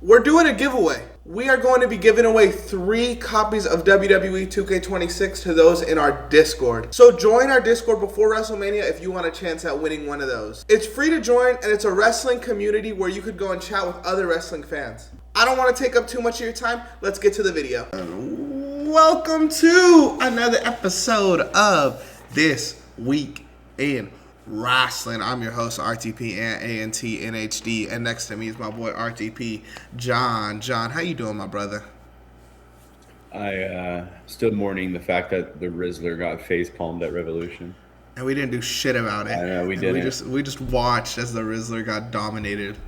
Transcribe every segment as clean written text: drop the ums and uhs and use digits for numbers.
We're doing a giveaway. We are going to be giving away 3 copies of WWE 2K26 to those in our Discord. So join our Discord before WrestleMania if you want a chance at winning one of those. It's free to join, and it's a wrestling community where you could go and chat with other wrestling fans. I don't want to take up too much of your time. Let's get to the video. Welcome to another episode of This Week in Wrestling. I'm your host, RTP and ANT NHD, and next to me is my boy RTP, John. John, how you doing, my brother? I still mourning the fact that the Rizzler got face palmed at Revolution. And we didn't do shit about it. I know, we didn't. We just watched as the Rizzler got dominated.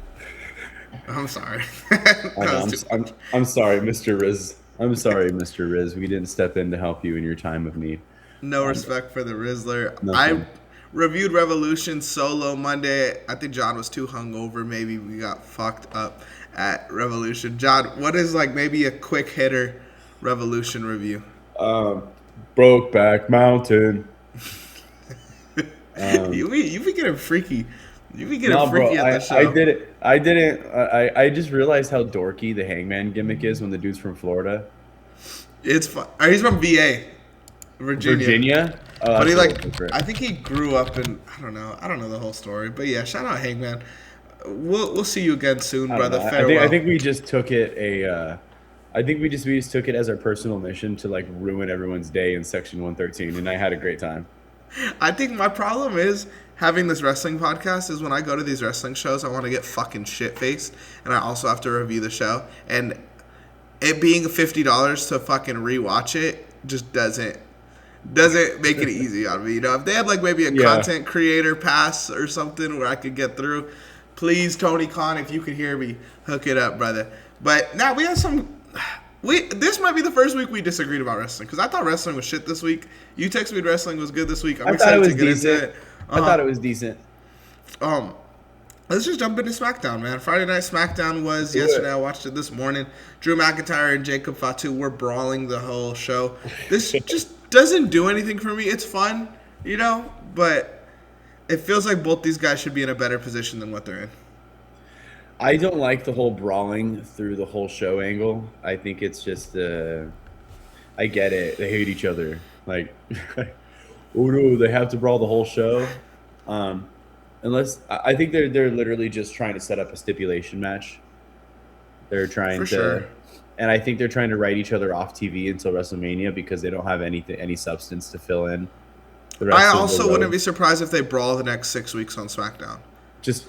I'm sorry. I'm sorry, Mr. Riz. I'm sorry, Mr. Riz. We didn't step in to help you in your time of need. No respect for the Rizzler. Nothing. I reviewed Revolution solo Monday. I think John was too hungover. Maybe we got fucked up at Revolution. John, what is like maybe a quick hitter Revolution review? Brokeback Mountain. You be getting freaky. You be getting freaky bro, at the show. I didn't. I just realized how dorky the Hangman gimmick is when the dude's from Florida. It's fun. He's from VA, Virginia. Oh, but he cool. I think he grew up in. I don't know the whole story. But yeah, shout out Hangman. We'll see you again soon, brother. Farewell. I think we just took it I think we just took it as our personal mission to like ruin everyone's day in Section 113, and I had a great time. I think my problem is having this wrestling podcast is when I go to these wrestling shows, I want to get fucking shit-faced, and I also have to review the show. And it being $50 to fucking rewatch it just doesn't make it easy on me. You know, if they had like maybe a content creator pass or something where I could get through, please, Tony Khan, if you could hear me, hook it up, brother. But now we have some. This might be the first week we disagreed about wrestling, because I thought wrestling was shit this week. You texted me wrestling was good this week. I'm excited to get into it. I thought it was decent. Let's just jump into SmackDown, man. Friday Night SmackDown was yesterday. I watched it this morning. Drew McIntyre and Jacob Fatu were brawling the whole show. This just doesn't do anything for me. It's fun, you know, but it feels like both these guys should be in a better position than what they're in. I don't like the whole brawling through the whole show angle. I think it's just, I get it. They hate each other. Like, oh no, they have to brawl the whole show. Unless, I think they're literally just trying to set up a stipulation match. They're trying sure. And I think they're trying to write each other off TV until WrestleMania because they don't have any substance to fill in. I also wouldn't be surprised if they brawl the next 6 weeks on SmackDown. Just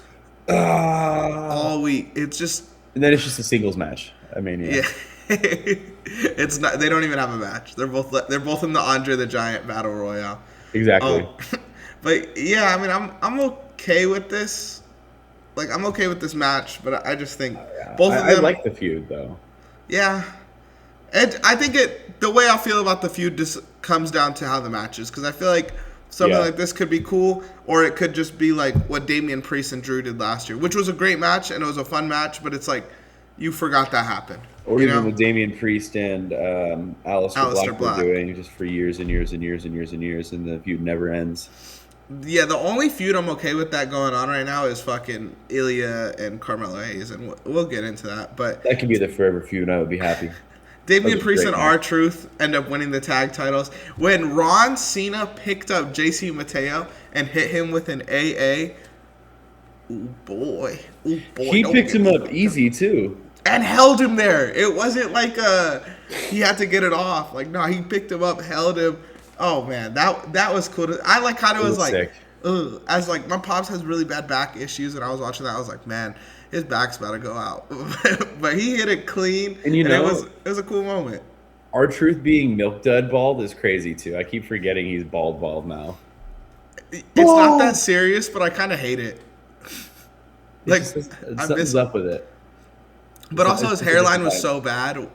all week. It's just, and then it's just a singles match. I mean, yeah. It's not. They don't even have a match. They're both in the Andre the Giant Battle Royale. Exactly. But yeah, I mean, I'm okay with this. Like, I'm okay with this match, but I just think both of them. I like the feud though. Yeah, and I think the way I feel about the feud just comes down to how the match is, because I feel like something like this could be cool, or it could just be like what Damian Priest and Drew did last year, which was a great match and it was a fun match, but it's like you forgot that happened. Or even with Damian Priest and Aleister Black were doing just for years and years and years and years and years, and the feud never ends. Yeah, the only feud I'm okay with that going on right now is fucking Ilya and Carmelo Hayes, and we'll get into that. But that can be the forever feud, and I would be happy. Damian Priest and R-Truth end up winning the tag titles. When Ron Cena picked up JC Mateo and hit him with an AA, ooh boy. He picked him up easy too. And held him there. It wasn't like he had to get it off. Like, no, he picked him up, held him. Oh man, that was cool. I like how it was like, sick. As like my pops has really bad back issues, and I was watching that, I was like, man, his back's about to go out. But he hit it clean, and it was a cool moment. R-Truth being milk dud bald is crazy too. I keep forgetting he's bald now. It's not that serious, but I kind of hate it. Like, something's up with it. But also his hairline was so bad.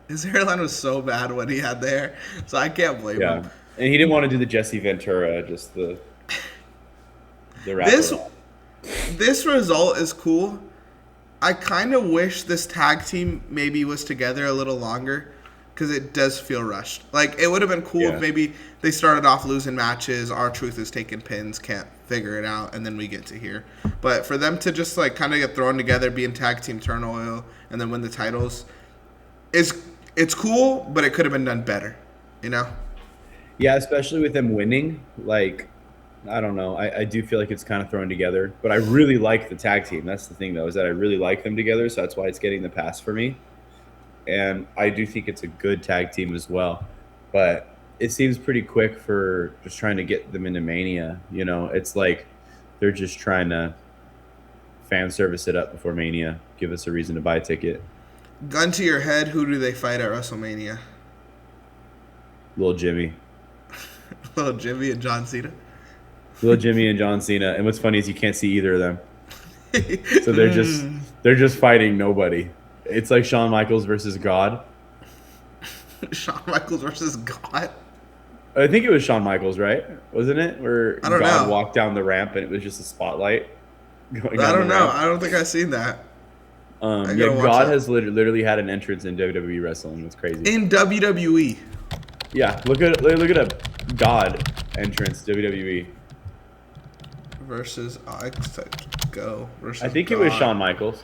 His hairline was so bad when he had the hair, so I can't blame him. And he didn't want to do the Jesse Ventura, just the rapper. This result is cool. I kind of wish this tag team maybe was together a little longer. because it does feel rushed. Like, it would have been cool if maybe they started off losing matches, R-Truth is taking pins, can't figure it out, and then we get to here. But for them to just, like, kind of get thrown together, be in tag team turmoil, and then win the titles, it's cool, but it could have been done better, you know? Yeah, especially with them winning. Like, I don't know. I do feel like it's kind of thrown together. But I really like the tag team. That's the thing, though, is that I really like them together, so that's why it's getting the pass for me. And I do think it's a good tag team as well. But it seems pretty quick for just trying to get them into Mania. You know, it's like they're just trying to fan service it up before Mania, give us a reason to buy a ticket. Gun to your head, who do they fight at WrestleMania? Little Jimmy. Little Jimmy and John Cena? Little Jimmy and John Cena. And what's funny is you can't see either of them. So they're just fighting nobody. It's like Shawn Michaels versus God. Shawn Michaels versus God? I think it was Shawn Michaels, right? Wasn't it? Where I don't God know. walked down the ramp and it was just a spotlight going I down don't the know. ramp. I don't think I've seen that. Yeah, God has literally had an entrance in WWE wrestling. It's crazy. In WWE. Yeah, look at a God entrance WWE. Versus Go. Versus I think God. it was Shawn Michaels.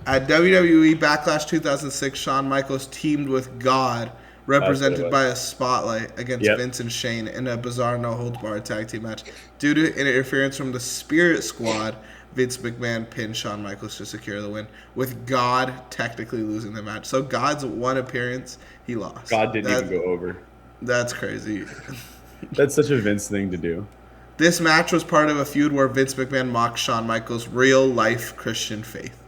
At WWE Backlash 2006, Shawn Michaels teamed with God, represented by a spotlight, against Vince and Shane in a bizarre no-holds-barred tag team match. Due to interference from the Spirit Squad, Vince McMahon pinned Shawn Michaels to secure the win, with God technically losing the match. So God's one appearance, he lost. God didn't even go over. That's crazy. That's such a Vince thing to do. This match was part of a feud where Vince McMahon mocked Shawn Michaels' real-life Christian faith.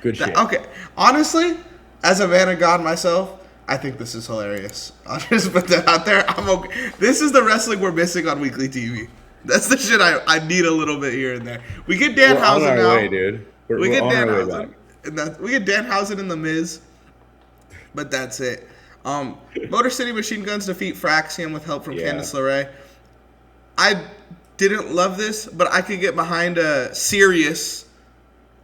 Good shit. Okay, honestly, as a man of God myself, I think this is hilarious. I'll just put that out there. I'm okay. This is the wrestling we're missing on weekly TV. That's the shit I need a little bit here and there. We get Danhausen on our now. way, dude. We get on our way Danhausen, back. we get Danhausen and the Miz, but that's it. Motor City Machine Guns defeat Fraxium with help from Candice LeRae. I didn't love this, but I could get behind a serious.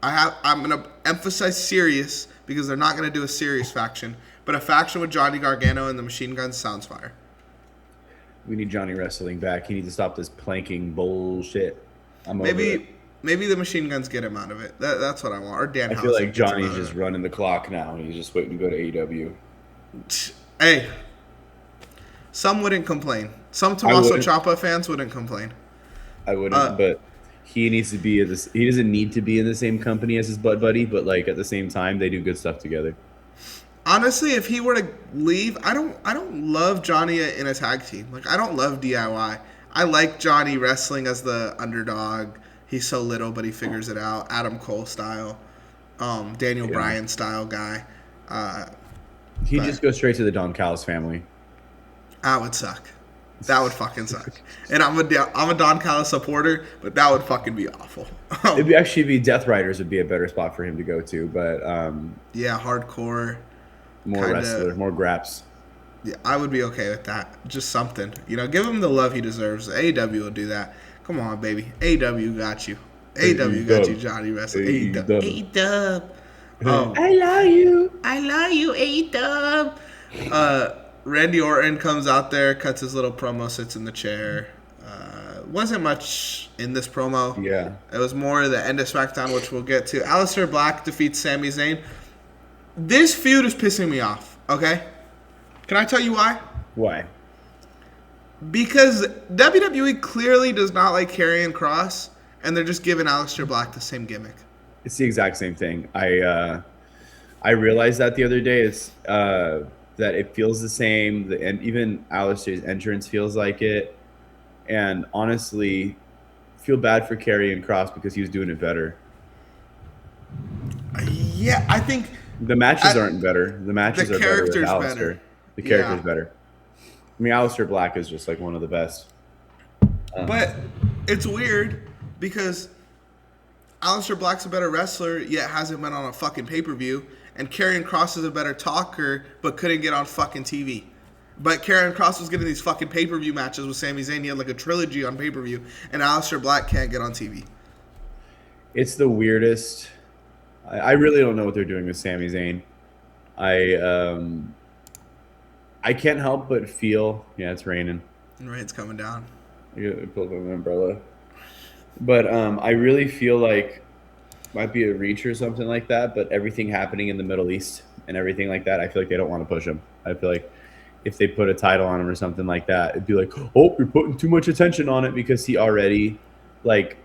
I'm gonna emphasize serious because they're not gonna do a serious faction, but a faction with Johnny Gargano and the Machine Guns sounds fire. We need Johnny wrestling back. He needs to stop this planking bullshit. Maybe the Machine Guns get him out of it. That's what I want. Or Danhausen. I feel like Johnny's just running the clock now. He's just waiting to go to AEW. Hey, some wouldn't complain. Some Tommaso Ciampa fans wouldn't complain. I wouldn't, but he needs to be he doesn't need to be in the same company as his buddy, but like at the same time they do good stuff together. Honestly, if he were to leave, I don't love Johnny in a tag team. Like, I don't love DIY. I like Johnny wrestling as the underdog. He's so little, but he figures it out. Adam Cole style, Daniel Bryan style guy. He just goes straight to the Don Callis family. That would suck. That would fucking suck. And I'm a Don Callis supporter, but that would fucking be awful. It'd actually be Death Riders would be a better spot for him to go to, but yeah, hardcore. More wrestler, more graps. Yeah, I would be okay with that. Just something. You know, give him the love he deserves. AEW will do that. Come on, baby. AEW got you. AEW got you, Johnny Wrestling. AEW. I love you. I love you, AEW. Randy Orton comes out there, cuts his little promo, sits in the chair. Wasn't much in this promo. Yeah. It was more the end of SmackDown, which we'll get to. Aleister Black defeats Sami Zayn. This feud is pissing me off, okay? Can I tell you why? Why? Because WWE clearly does not like Karrion Kross, and they're just giving Aleister Black the same gimmick. It's the exact same thing. I realized that the other day. It's that it feels the same, and even Aleister's entrance feels like it. And honestly, feel bad for Karrion Kross because he was doing it better. Yeah, I think the matches aren't better. The matches are better with Aleister. Better. The character's better. I mean, Aleister Black is just like one of the best. But it's weird because Aleister Black's a better wrestler, yet hasn't been on a fucking pay-per-view. And Karrion Kross is a better talker, but couldn't get on fucking TV. But Karrion Kross was getting these fucking pay-per-view matches with Sami Zayn. He had like a trilogy on pay-per-view. And Aleister Black can't get on TV. It's the weirdest. I really don't know what they're doing with Sami Zayn. I can't help but feel. Yeah, it's raining. Rain's coming down. I pulled up an umbrella. But I really feel like might be a reach or something like that. But everything happening in the Middle East and everything like that, I feel like they don't want to push him. I feel like if they put a title on him or something like that, it'd be like, oh, you're putting too much attention on it because he already like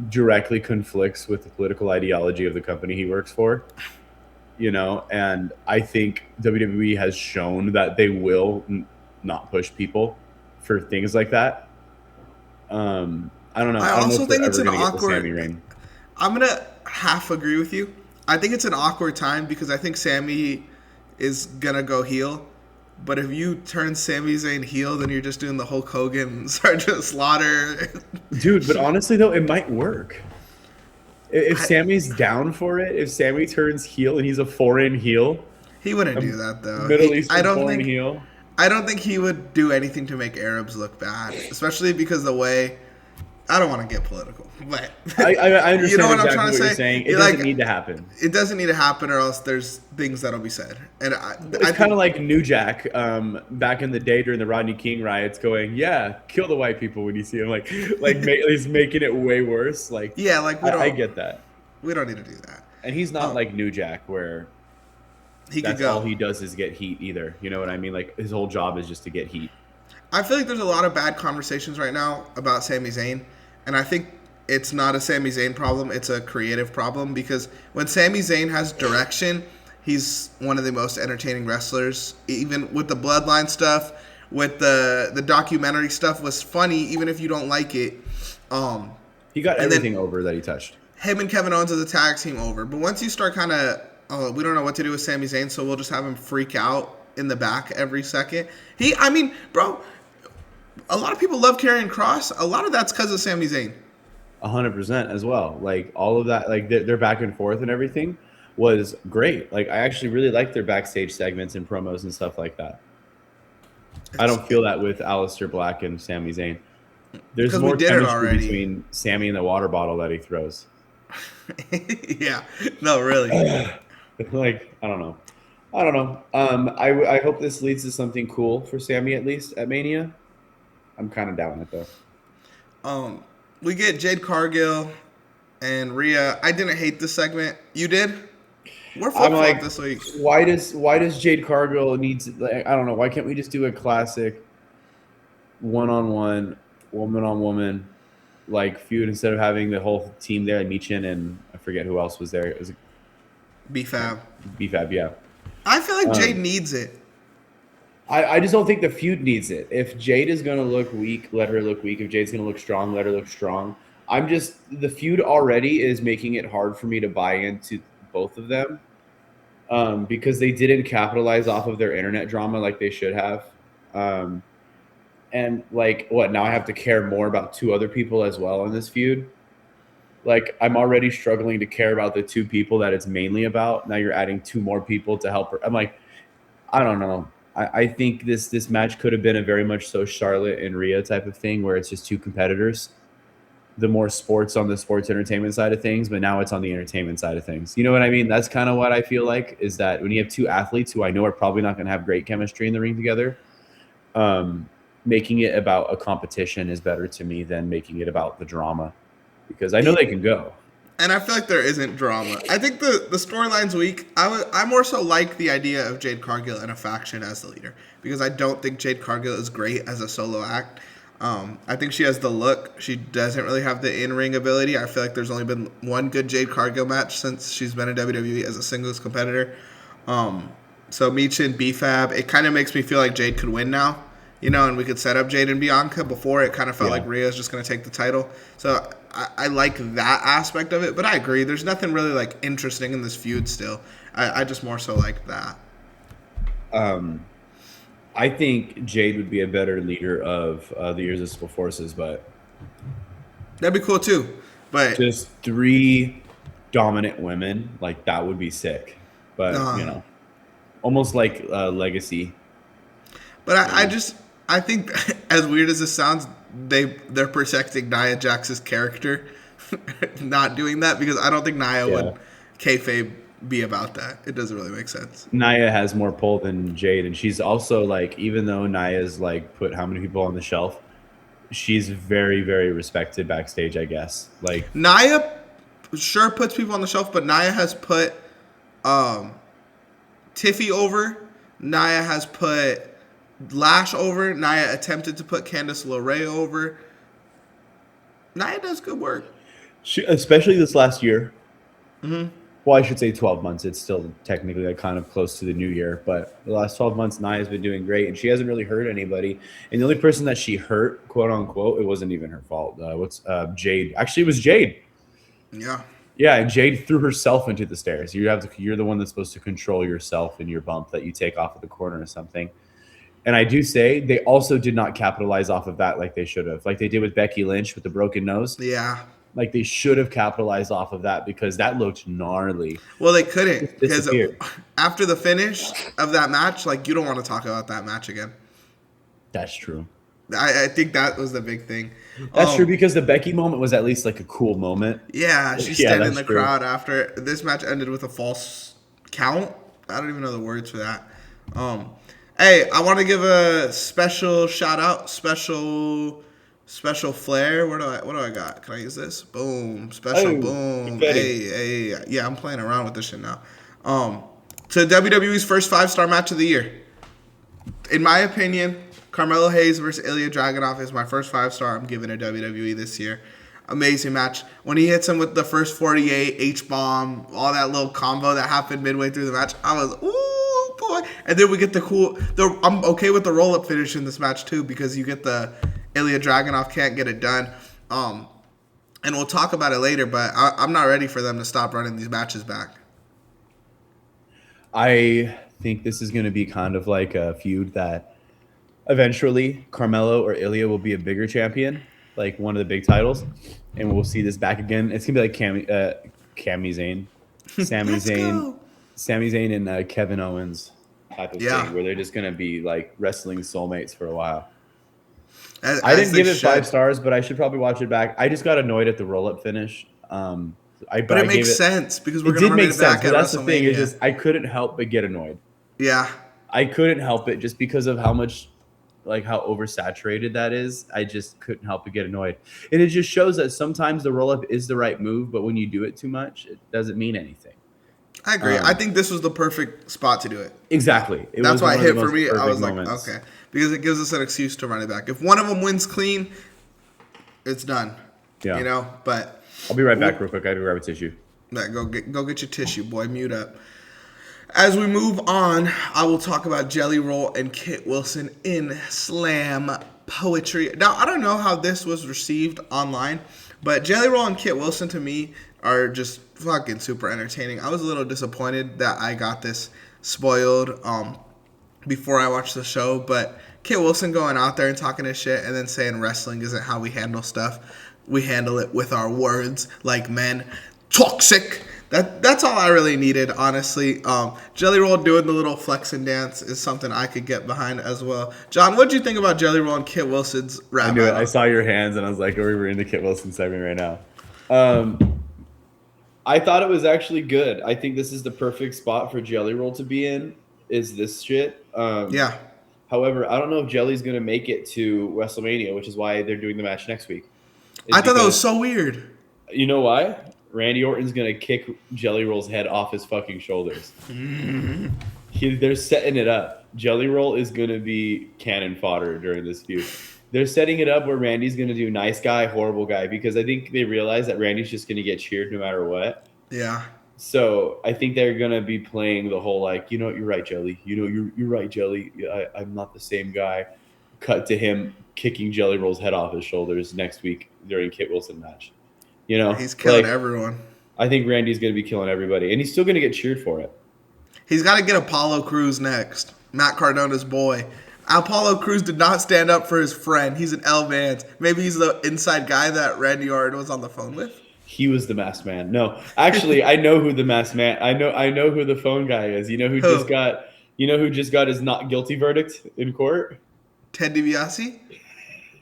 directly conflicts with the political ideology of the company he works for. You know, and I think WWE has shown that they will not push people for things like that. I don't know. I I don't know also if we're think it's ever an gonna get the Sammy awkward. reign. I'm gonna half agree with you. I think it's an awkward time because I think Sammy is gonna go heel. But if you turn Sami Zayn heel, then you're just doing the Hulk Hogan Sergeant Slaughter. Dude, but honestly though, it might work. If I, Sammy's down for it, if Sammy turns heel and he's a foreign heel, he wouldn't a do that though. Middle I Eastern don't foreign think. heel. I don't think he would do anything to make Arabs look bad, especially because the way. I don't want to get political, but I understand you know what exactly I'm trying to what you're say. saying. It You're doesn't like, need to happen. it doesn't need to happen, or else there's things that'll be said. And It's kind of like New Jack back in the day during the Rodney King riots, going, "Yeah, kill the white people when you see them." He's making it way worse. Like, yeah, like I get that, we don't need to do that. and he's not like New Jack where He could that's go. all he does is get heat either. You know what I mean? Like his whole job is just to get heat. I feel like there's a lot of bad conversations right now about Sami Zayn, and I think it's not a Sami Zayn problem, it's a creative problem because when Sami Zayn has direction, he's one of the most entertaining wrestlers. Even with the bloodline stuff, with the documentary stuff was funny, even if you don't like it. He got And then- everything over that he touched. Him and Kevin Owens as a tag team over. But once you start kind of, we don't know what to do with Sami Zayn, so we'll just have him freak out in the back every second. Bro, a lot of people love Karrion Kross. A lot of that's because of Sami Zayn. 100% as well. Like all of that, like their back and forth and everything was great. Like I actually really liked their backstage segments and promos and stuff like that. I don't feel that with Aleister Black and Sami Zayn. There's Because we more did it chemistry already. between Sammy and the water bottle that he throws. Yeah. No, really. Like I don't know. I hope this leads to something cool for Sammy at least at Mania. I'm kind of down with it though. We get Jade Cargill and Rhea. I didn't hate this segment. You did? We're flip-flop I'm like, this week. why does Jade Cargill need to? Like, I don't know. Why can't we just do a classic one-on-one, woman-on-woman, like feud instead of having the whole team there, like Michin and I forget who else was there. It was B-Fab. B-Fab, yeah. I feel like Jade needs it. I just don't think the feud needs it. If Jade is going to look weak, let her look weak. If Jade's going to look strong, let her look strong. The feud already is making it hard for me to buy into both of them because they didn't capitalize off of their internet drama like they should have. And like, now I have to care more about two other people as well in this feud. Like, I'm already struggling to care about the two people that it's mainly about. Now you're adding two more people to help her. I'm like, I don't know. I think this match could have been a very much so Charlotte and Rhea type of thing where it's just two competitors. The more sports on the sports entertainment side of things, but now it's on the entertainment side of things. You know what I mean? That's kind of what I feel like is that when you have two athletes who I know are probably not going to have great chemistry in the ring together, making it about a competition is better to me than making it about the drama because I know they can go. And I feel like there isn't drama. I think the storyline's weak. I more so like the idea of Jade Cargill in a faction as the leader because I don't think Jade Cargill is great as a solo act. I think she has the look. She doesn't really have the in-ring ability. I feel like there's only been one good Jade Cargill match since she's been in WWE as a singles competitor. So Michin, B-Fab, it kind of makes me feel like Jade could win now, and we could set up Jade and Bianca. Before it kind of felt like Rhea's just going to take the title. So I like that aspect of it, but I agree. There's nothing really like interesting in this feud still. I just more so like that. I think Jade would be a better leader of the Irresistible Forces, but That'd be cool too. But just 3 dominant women, like that would be sick. But almost like Legacy. But I think as weird as this sounds, they're protecting Nia Jax's character, not doing that because I don't think Nia would kayfabe be about that. It doesn't really make sense. Nia has more pull than Jade, and she's also like, even though Nia's like put how many people on the shelf, she's very, very respected backstage, I guess. Like Nia sure puts people on the shelf, but Nia has put Tiffy over. Nia has put Lash over. Nia attempted to put Candice LeRae over. Nia does good work. she, especially this last year. Mm-hmm. Well, I should say 12 months. It's still technically like kind of close to the new year, but the last 12 months, Nia's been doing great, and she hasn't really hurt anybody. And the only person that she hurt, quote unquote, it wasn't even her fault. Jade? Actually, it was Jade. Yeah. Yeah, and Jade threw herself into the stairs. You're the one that's supposed to control yourself in your bump that you take off of the corner or something. And I do say they also did not capitalize off of that like they should have, like they did with Becky Lynch with the broken nose. Yeah. Like they should have capitalized off of that because that looked gnarly. Well, they couldn't because after the finish of that match, like you don't want to talk about that match again. That's true. I think that was the big thing. That's true because the Becky moment was at least like a cool moment. Yeah, she stayed in the crowd after this match ended with a false count. I don't even know the words for that. Hey, I want to give a special shout out, special flair. What do I got? Can I use this? Boom, special boom. Hey, yeah, I'm playing around with this shit now. To WWE's first 5-star match of the year. In my opinion, Carmelo Hayes versus Ilya Dragunov is my first 5-star I'm giving to WWE this year. Amazing match. When he hits him with the first 48, H-bomb, all that little combo that happened midway through the match, I was, ooh, boy. And then we get I'm okay with the roll-up finish in this match, too, because you get the Ilya Dragunov can't get it done. And we'll talk about it later, but I'm not ready for them to stop running these matches back. I think this is going to be kind of like a feud that eventually Carmelo or Ilya will be a bigger champion, like one of the big titles, and we'll see this back again. It's gonna be like Sami Zayn and Kevin Owens type of thing, where they're just gonna be like wrestling soulmates for a while. I didn't give it 5 stars, but I should probably watch it back. I just got annoyed at the roll-up finish. But it makes sense because we're gonna run it back at WrestleMania. That's the thing. It's just I couldn't help but get annoyed. Yeah, I couldn't help it just because of how much. Like how oversaturated that is, I just couldn't help but get annoyed. And it just shows that sometimes the roll-up is the right move, but when you do it too much, it doesn't mean anything. I agree. I think this was the perfect spot to do it. Exactly. That's why it hit for me. I was like, okay. Because it gives us an excuse to run it back. If one of them wins clean, it's done. Yeah. You know, but... I'll be right back real quick. I gotta grab a tissue. Go get your tissue, boy. Mute up. As we move on, I will talk about Jelly Roll and Kit Wilson in Slam Poetry. Now, I don't know how this was received online, but Jelly Roll and Kit Wilson to me are just fucking super entertaining. I was a little disappointed that I got this spoiled before I watched the show, but Kit Wilson going out there and talking his shit and then saying wrestling isn't how we handle stuff. We handle it with our words like men. Toxic. That's all I really needed, honestly. Jelly Roll doing the little flexing dance is something I could get behind as well. John, what did you think about Jelly Roll and Kit Wilson's rap? I knew it. I saw your hands, and I was like, oh, we're in the Kit Wilson segment right now. I thought it was actually good. I think this is the perfect spot for Jelly Roll to be in, is this shit. Yeah. However, I don't know if Jelly's going to make it to WrestleMania, which is why they're doing the match next week. I thought that was so weird. You know why? Randy Orton's going to kick Jelly Roll's head off his fucking shoulders. They're setting it up. Jelly Roll is going to be cannon fodder during this feud. They're setting it up where Randy's going to do nice guy, horrible guy, because I think they realize that Randy's just going to get cheered no matter what. Yeah. So I think they're going to be playing the whole, like, you know, you're right, Jelly. You know, you're right, Jelly. I'm not the same guy. Cut to him kicking Jelly Roll's head off his shoulders next week during Kit Wilson match. You know, he's killing everyone. I think Randy's going to be killing everybody, and he's still going to get cheered for it. He's got to get Apollo Crews next. Matt Cardona's boy. Apollo Crews did not stand up for his friend. He's an L Vance. Maybe he's the inside guy that Randy Orton was on the phone with. He was the masked man. No, actually, I know who the masked man. I know who the phone guy is. You know who just got his not guilty verdict in court? Ted DiBiase?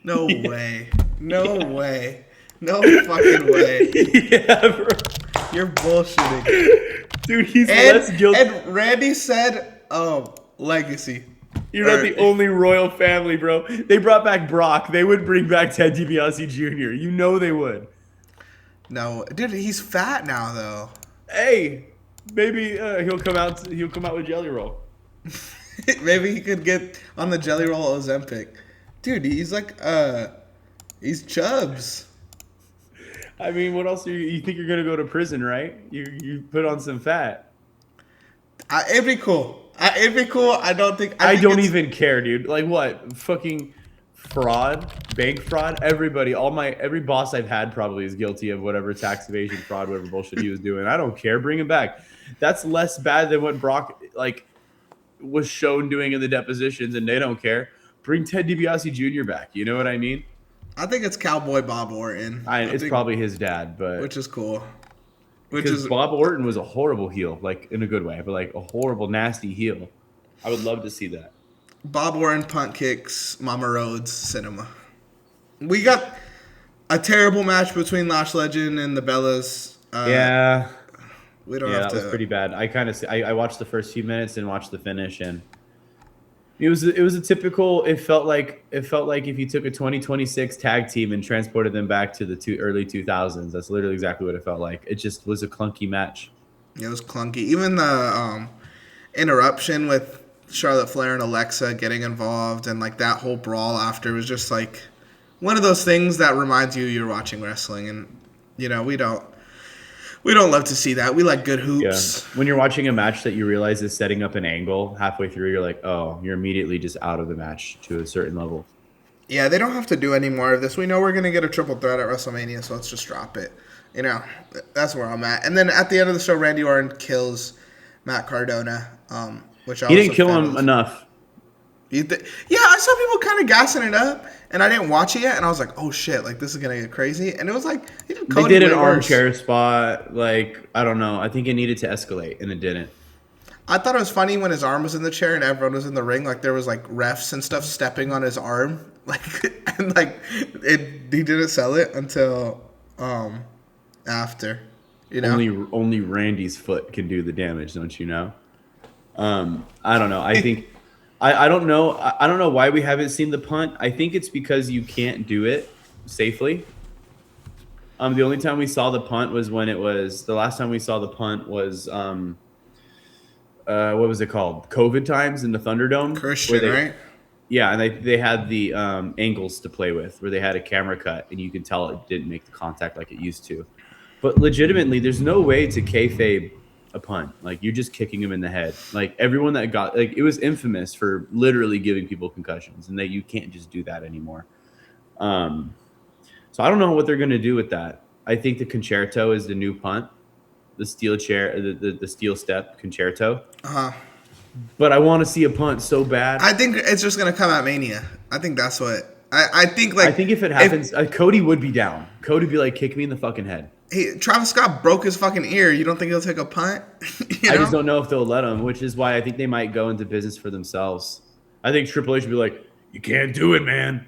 No way. No way. No fucking way. Yeah, bro. You're bullshitting. Dude, he's less guilty. And Randy said, legacy. You're not the only royal family, bro. They brought back Brock. They would bring back Ted DiBiase Jr. You know they would. No, dude, he's fat now though. Hey, maybe he'll come out. He'll come out with Jelly Roll. Maybe he could get on the Jelly Roll Ozempic. Dude, he's like he's chubs. I mean, what else? You think you're gonna go to prison, right? You put on some fat. It'd be cool. It'd be cool. I don't don't even care, dude. Like what? Fucking fraud, bank fraud. Everybody, every boss I've had probably is guilty of whatever tax evasion, fraud, whatever bullshit he was doing. I don't care. Bring him back. That's less bad than what Brock was shown doing in the depositions, and they don't care. Bring Ted DiBiase Jr. back. You know what I mean? I think it's Cowboy Bob Orton. It's probably his dad, but which is cool. Because Bob Orton was a horrible heel, like in a good way, but like a horrible, nasty heel. I would love to see that. Bob Orton punt kicks Mama Rhodes cinema. We got a terrible match between Lash Legend and the Bellas. Yeah. We don't have to. That was pretty bad. I watched the first few minutes and watched the finish, and it was a typical. It felt like if you took a 2026 tag team and transported them back to the early 2000s. That's literally exactly what it felt like. It just was a clunky match. It was clunky. Even the interruption with Charlotte Flair and Alexa getting involved, and like that whole brawl after was just like one of those things that reminds you you're watching wrestling, and you know we don't love to see that. We like good hoops. Yeah. When you're watching a match that you realize is setting up an angle halfway through, you're like, oh, you're immediately just out of the match to a certain level. Yeah, they don't have to do any more of this. We know we're going to get a triple threat at WrestleMania, so let's just drop it. You know, that's where I'm at. And then at the end of the show, Randy Orton kills Matt Cardona, which I he didn't kill him enough. Yeah, I saw people kind of gassing it up, and I didn't watch it yet, and I was like, oh shit, like this is gonna get crazy. And it was like they did an armchair spot, like I don't know. I think it needed to escalate, and it didn't. I thought it was funny when his arm was in the chair and everyone was in the ring, like there was like refs and stuff stepping on his arm, like and like he didn't sell it until after, you know. Only Randy's foot can do the damage, don't you know? I don't know. I think. I don't know. I don't know why we haven't seen the punt. I think it's because you can't do it safely. The only time we saw the punt was the last time we saw the punt was what was it called? COVID times in the Thunderdome. Christian, right? Yeah, and they had the angles to play with where they had a camera cut and you can tell it didn't make the contact like it used to. But legitimately, there's no way to kayfabe a punt. Like you're just kicking him in the head. Like everyone that got it was infamous for literally giving people concussions, and that you can't just do that anymore. So I don't know what they're gonna do with that. I think the concerto is the new punt, the steel chair, the steel step concerto. But I want to see a punt so bad. I think it's just gonna come at Mania. I think that's what I think. Like I think if it happens, Cody would be down. Cody would be like, kick me in the fucking head. Hey, Travis Scott broke his fucking ear. You don't think he'll take a punt? You know? I just don't know if they'll let him, which is why I think they might go into business for themselves. I think Triple H would be like, you can't do it, man.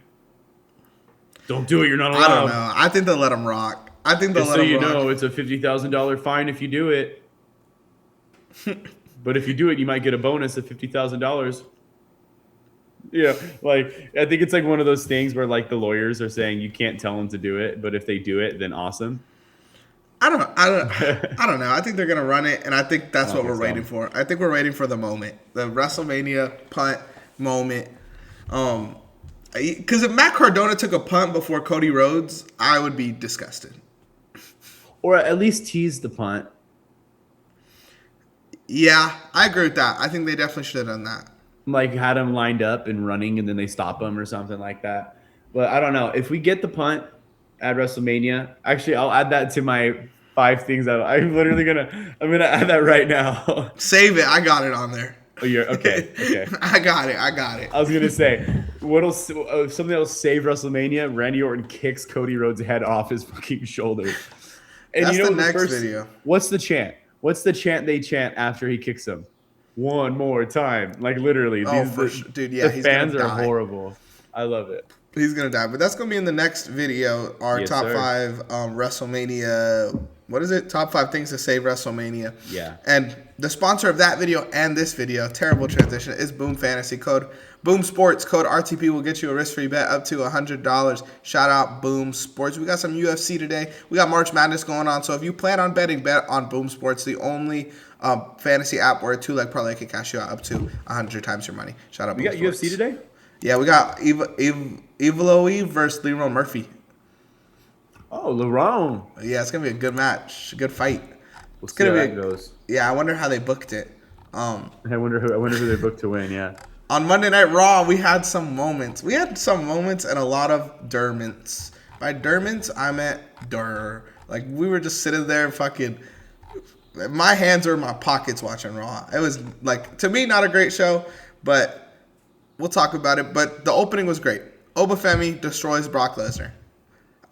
Don't do it. You're not allowed. I don't know. I think they'll let him rock. I think they'll let him rock. So you know, it's a $50,000 fine if you do it. But if you do it, you might get a bonus of $50,000. Yeah, like I think it's like one of those things where like the lawyers are saying you can't tell them to do it, but if they do it, then awesome. I don't know. I think they're gonna run it, and I think that's what we're waiting for. I think we're waiting for the moment, the WrestleMania punt moment. Because if Matt Cardona took a punt before Cody Rhodes, I would be disgusted. Or at least tease the punt. Yeah, I agree with that. I think they definitely should have done that. Like had him lined up and running, and then they stop him or something like that. But I don't know if we get the punt at WrestleMania. Actually, I'll add that to my 5 things that I'm gonna add that right now. Save it. I got it on there. Oh, you're okay. Okay. I got it. I was gonna say something that'll save WrestleMania. Randy Orton kicks Cody Rhodes' head off his fucking shoulder. And that's the next video. What's the chant? What's the chant they chant after he kicks him? One more time. Like literally. Dude, yeah. The fans are horrible. I love it. He's gonna die, but that's gonna be in the next video. Our top 5 WrestleMania what is it? Top 5 things to save WrestleMania. Yeah. And the sponsor of that video and this video, terrible transition, is Boom Fantasy. Code Boom Sports. Code RTP will get you a risk-free bet up to $100. Shout out Boom Sports. We got some UFC today. We got March Madness going on. So if you plan on betting, bet on Boom Sports, the only fantasy app where a 2-leg parlay can cash you out up to 100 times your money. Shout out We Boom got Sports. UFC today? Yeah, we got Evil versus Leroy Murphy. Oh, LeBron. Yeah, it's gonna be a good match, a good fight. We'll It's see gonna how be. that goes. Yeah, I wonder how they booked it. I wonder who they booked to win. Yeah. On Monday Night Raw, we had some moments. We had some moments and a lot of Derments. By Derments, I meant Dur. Like we were just sitting there, fucking. My hands were in my pockets watching Raw. It was like, to me, not a great show, but we'll talk about it. But the opening was great. Oba Femi destroys Brock Lesnar.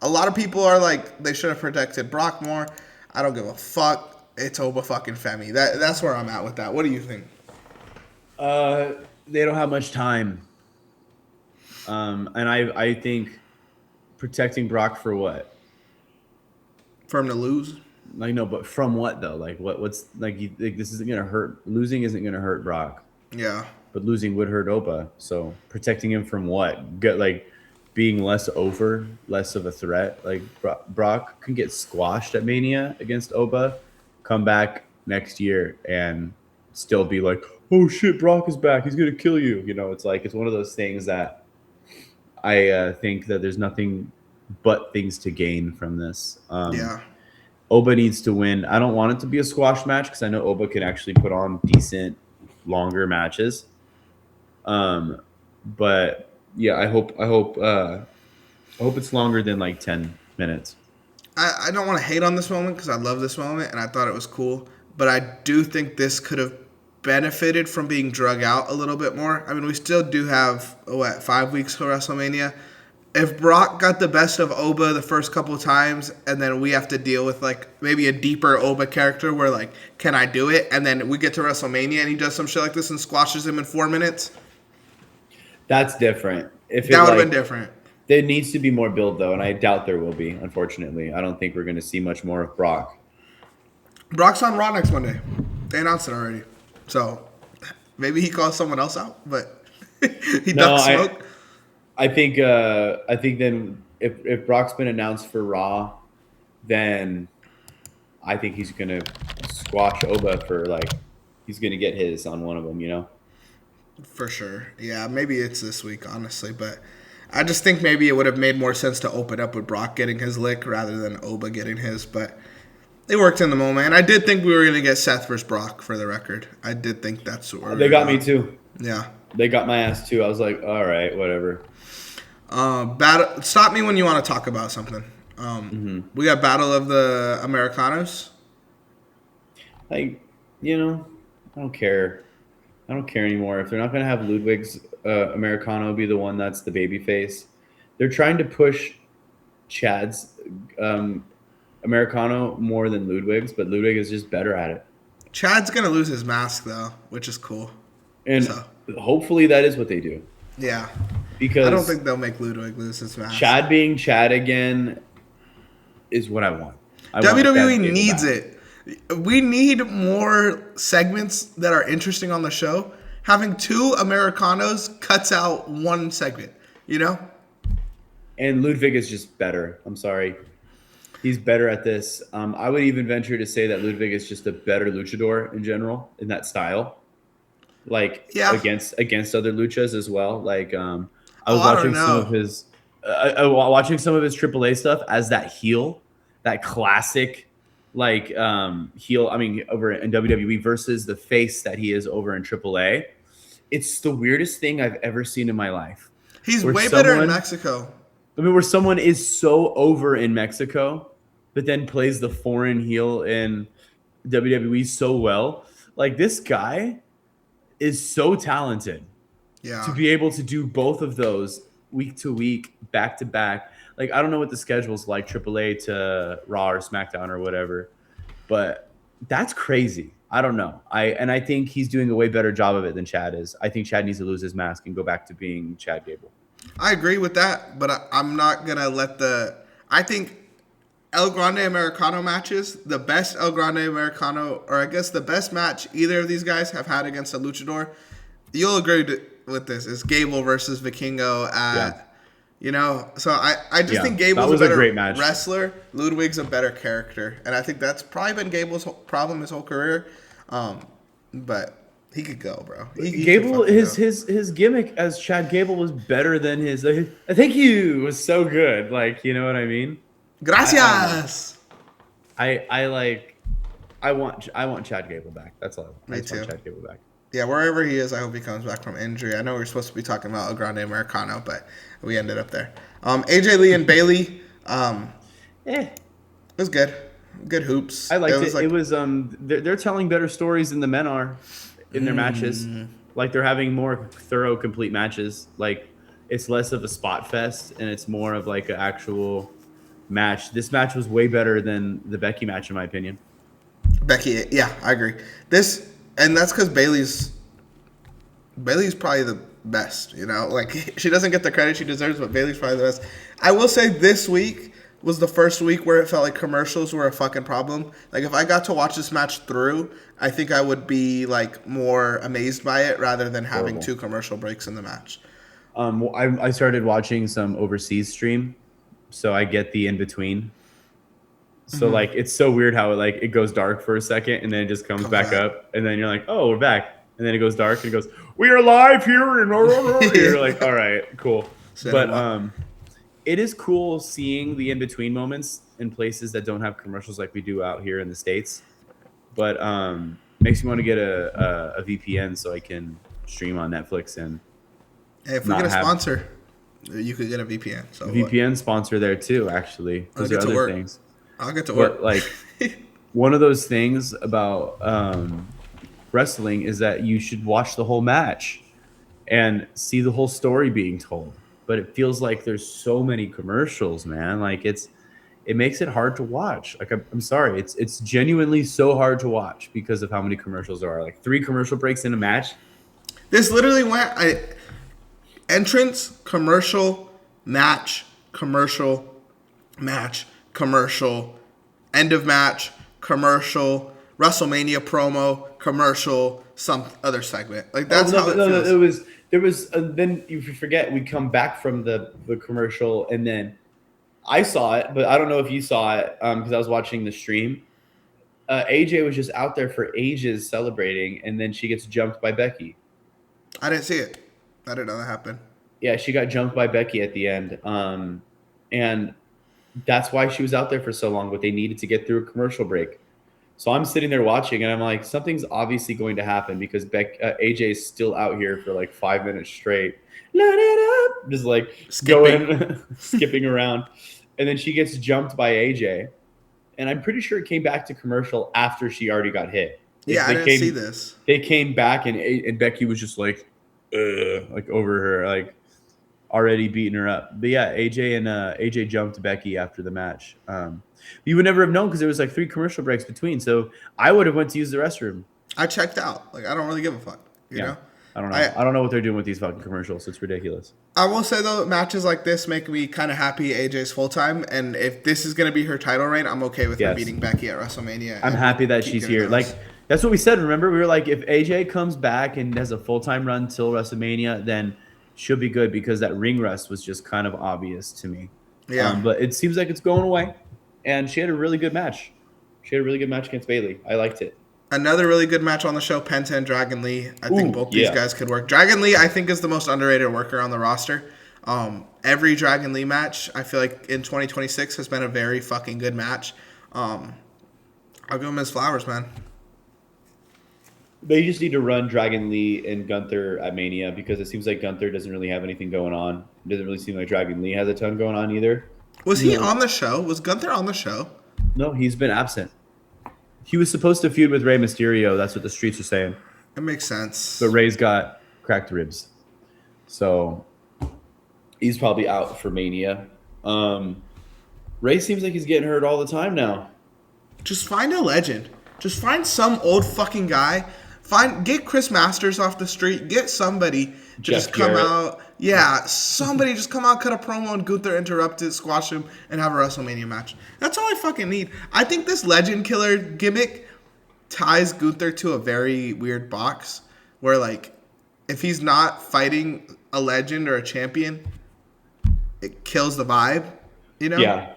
A lot of people are like, they should have protected Brock more. I don't give a fuck. It's Oba fucking Femi. That's where I'm at with that. What do you think? They don't have much time. And I think protecting Brock for what? For him to lose? Like, no, but from what though? Like what's like, this isn't gonna hurt. Losing isn't gonna hurt Brock, Yeah. but losing would hurt Oba. So protecting him from what? Get like being less of a threat. Like Brock can get squashed at Mania against Oba, come back next year and still be like, oh shit, Brock is back. He's gonna kill you. You know, it's one of those things that I think that there's nothing but things to gain from this. Yeah. Oba needs to win. I don't want it to be a squash match because I know Oba can actually put on decent, longer matches. But yeah, I hope it's longer than like 10 minutes. I don't want to hate on this moment because I love this moment and I thought it was cool. But I do think this could have benefited from being drug out a little bit more. I mean, we still do have, 5 weeks for WrestleMania. If Brock got the best of Oba the first couple of times and then we have to deal with like maybe a deeper Oba character where like, can I do it? And then we get to WrestleMania and he does some shit like this and squashes him in 4 minutes. That's different. That would have been different. There needs to be more build though, and I doubt there will be, unfortunately. I don't think we're going to see much more of Brock. Brock's on Raw next Monday. They announced it already. So maybe he calls someone else out, but he ducks smoke. I think then if Brock's been announced for Raw, then I think he's gonna squash Oba for like he's gonna get his on one of them, you know. For sure, yeah. Maybe it's this week, honestly, but I just think maybe it would have made more sense to open up with Brock getting his lick rather than Oba getting his. But it worked in the moment. And I did think we were gonna get Seth versus Brock for the record. I did think that's where they got me too. Yeah, they got my ass too. I was like, all right, whatever. Battle. Stop me when you want to talk about something. We got Battle of the Americanos. Like, you know, I don't care. I don't care anymore. If they're not going to have Ludwig's Americano be the one that's the baby face, they're trying to push Chad's Americano more than Ludwig's, but Ludwig is just better at it. Chad's going to lose his mask, though, which is cool. And hopefully that is what they do. Yeah. Because I don't think they'll make Ludwig lose his mask. Chad being Chad again is what I want. WWE needs it. We need more segments that are interesting on the show. Having 2 Americanos cuts out 1 segment, you know? And Ludwig is just better. I'm sorry. He's better at this. I would even venture to say that Ludwig is just a better luchador in general in that style. Like against other luchas as well. Like I was watching some of his AAA stuff as that heel, that classic like heel. I mean, over in WWE versus the face that he is over in AAA. It's the weirdest thing I've ever seen in my life. He's way better in Mexico. I mean, where someone is so over in Mexico, but then plays the foreign heel in WWE so well. Like this guy is so talented to be able to do both of those week to week, back to back. Like, I don't know what the schedule's like, AAA to Raw or SmackDown or whatever, but that's crazy. I don't know. I think he's doing a way better job of it than Chad is. I think Chad needs to lose his mask and go back to being Chad Gable. I agree with that, but I'm not going to let I think El Grande Americano matches, the best El Grande Americano, or I guess the best match either of these guys have had against a luchador, you'll agree with this, is Gable versus Vikingo Yeah. at, so I just Yeah, think that Gable's a was a better great match. wrestler. Ludwig's a better character. And I think that's probably been Gable's problem his whole career. But he could go, bro. He Gable, could fucking his gimmick as Chad Gable was better than his. Thank you was so good. Like, you know what I mean? go. I don't know. Gracias. I want Chad Gable back. That's all. I Me just want too. Chad Gable back. Yeah, wherever he is, I hope he comes back from injury. I know we were supposed to be talking about El Grande Americano, but we ended up there. AJ Lee and Bailey, it was good. Good hoops. I liked it. It was they're telling better stories than the men are in their matches. Like they're having more thorough, complete matches. Like it's less of a spot fest and it's more of like an actual match. This match was way better than the Becky match, in my opinion. Becky, yeah, I agree. And that's because Bailey's probably the best, Like, she doesn't get the credit she deserves, but Bailey's probably the best. I will say this week was the first week where it felt like commercials were a fucking problem. Like, if I got to watch this match through, I think I would be, like, more amazed by it rather than having Horrible. 2 commercial breaks in the match. I started watching some overseas stream, so I get the in between. So like it's so weird how it goes dark for a second and then it just comes back up and then you're like, oh, we're back, and then it goes dark and it goes, we are live here and you're like, all right, cool. But it is cool seeing the in between moments in places that don't have commercials like we do out here in the States. But makes me want to get a VPN so I can stream on Netflix and Hey, if we get a sponsor, you could get a VPN. So VPN sponsor there too. Actually, those are other things. I'll get to work. But like one of those things about wrestling is that you should watch the whole match and see the whole story being told. But it feels like there's so many commercials, man. Like it makes it hard to watch. Like I'm sorry, it's genuinely so hard to watch because of how many commercials there are. Like 3 commercial breaks in a match. This literally went entrance, commercial, match, commercial, match, commercial, end of match, commercial, WrestleMania promo, commercial, some other segment. Like that's how it feels. There was then you forget we come back from the commercial and then I saw it, but I don't know if you saw it because I was watching the stream. AJ was just out there for ages celebrating, and then she gets jumped by Becky. I didn't see it. I didn't know that happened. Yeah, she got jumped by Becky at the end, and that's why she was out there for so long. But they needed to get through a commercial break. So I'm sitting there watching, and I'm like, something's obviously going to happen because AJ is still out here for like 5 minutes straight, just like skipping around, and then she gets jumped by AJ, and I'm pretty sure it came back to commercial after she already got hit. I didn't see this. They came back, and Becky was just like over her, like already beating her up. But yeah, AJ jumped Becky after the match. You would never have known because there was like 3 commercial breaks between. So I would have went to use the restroom. I checked out. Like I don't really give a fuck. You know? I don't know. I don't know what they're doing with these fucking commercials. It's ridiculous. I will say though, matches like this make me kind of happy AJ's full time, and if this is gonna be her title reign, I'm okay with her beating Becky at WrestleMania. I'm happy that she's here. Like that's what we said. Remember, we were like, if AJ comes back and has a full time run till WrestleMania, then she'll be good because that ring rust was just kind of obvious to me. Yeah. But it seems like it's going away, and she had a really good match. She had a really good match against Bailey. I liked it. Another really good match on the show, Penta and Dragon Lee. I think both these guys could work. Dragon Lee, I think, is the most underrated worker on the roster. Every Dragon Lee match, I feel like in 2026 has been a very fucking good match. I'll give him his flowers, man. They just need to run Dragon Lee and Gunther at Mania because it seems like Gunther doesn't really have anything going on. It doesn't really seem like Dragon Lee has a ton going on either. Was he on the show? Was Gunther on the show? No, he's been absent. He was supposed to feud with Rey Mysterio. That's what the streets are saying. It makes sense. But Rey's got cracked ribs. So he's probably out for Mania. Rey seems like he's getting hurt all the time now. Just find a legend. Just find some old fucking guy. Get Chris Masters off the street. Get somebody to just come out. Yeah, somebody just come out, cut a promo, and Gunther interrupt it, squash him, and have a WrestleMania match. That's all I fucking need. I think this Legend Killer gimmick ties Gunther to a very weird box where, like, if he's not fighting a legend or a champion, it kills the vibe, you know? Yeah.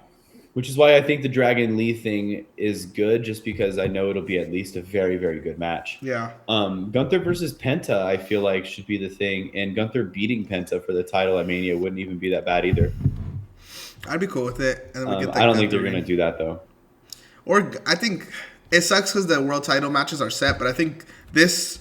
Which is why I think the Dragon Lee thing is good, just because I know it'll be at least a very, very good match. Yeah. Gunther versus Penta, I feel like should be the thing, and Gunther beating Penta for the title at Mania wouldn't even be that bad either. I'd be cool with it. And then we get I don't think they're going to do that though. Or I think it sucks because the world title matches are set, but I think this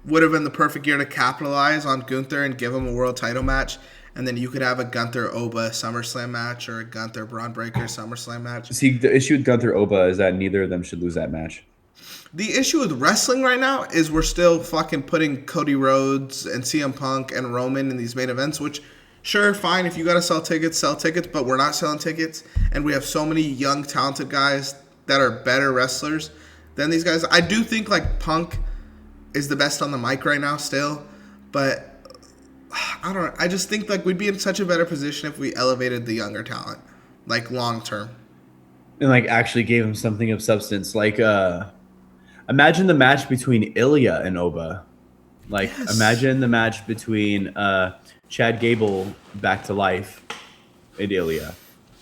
would have been the perfect year to capitalize on Gunther and give him a world title match. And then you could have a Gunther Oba SummerSlam match or a Gunther Braun Breaker SummerSlam match. See, the issue with Gunther Oba is that neither of them should lose that match. The issue with wrestling right now is we're still fucking putting Cody Rhodes and CM Punk and Roman in these main events, which, sure, fine, if you got to sell tickets, but we're not selling tickets. And we have so many young, talented guys that are better wrestlers than these guys. I do think, like, Punk is the best on the mic right now still, but I don't know. I just think like we'd be in such a better position if we elevated the younger talent, like long term, and like actually gave him something of substance. Like, imagine the match between Ilya and Oba. Like, yes. Imagine the match between Chad Gable back to life and Ilya.